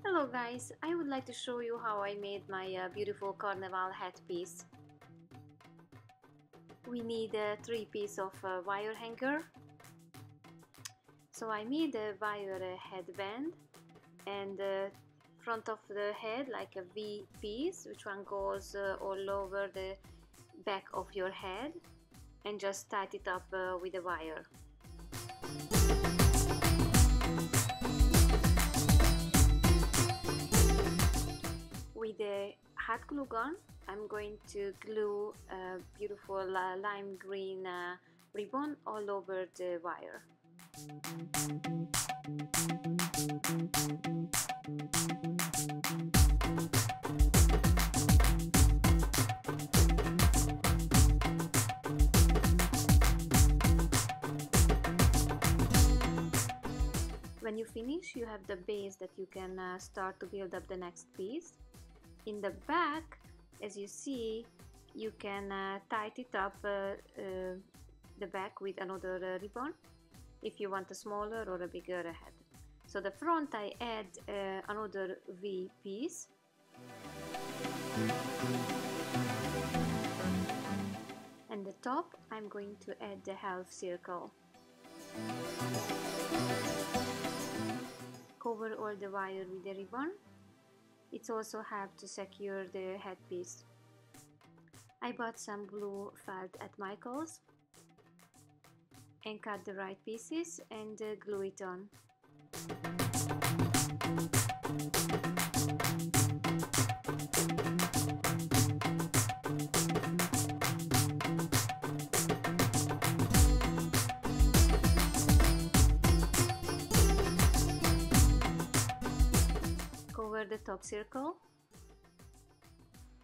Hello guys, I would like to show you how I made my beautiful Carnival headpiece. We need 3 pieces of wire hanger. So I made a wire headband and front of the head like a V piece, which one goes all over the back of your head, and just tied it up with a wire. With a hot glue gun, I'm going to glue a beautiful lime green ribbon all over the wire. When you finish, you have the base that you can start to build up the next piece. In the back, as you see, you can tie it up the back with another ribbon if you want a smaller or a bigger head. So the front, I add another V piece, and the top I'm going to add the half circle. Cover all the wire with the ribbon. It also helps to secure the headpiece. I bought some blue felt at Michael's and cut the right pieces and glue it on. Cover the top circle.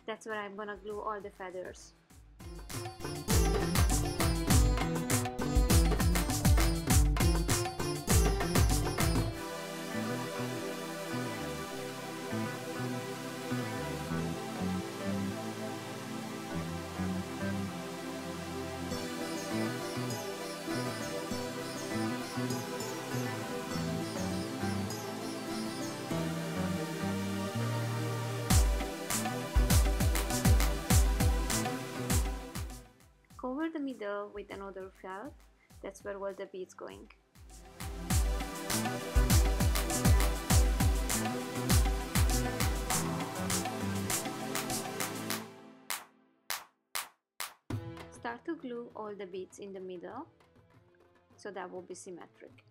That's where I'm gonna glue all the feathers. Cover the middle with another felt. That's where all the beads going. Start to glue all the beads in the middle, so that will be symmetric.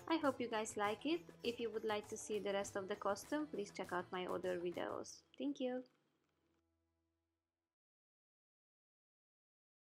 I hope you guys like it. If you would like to see the rest of the costume, please check out my other videos. Thank you!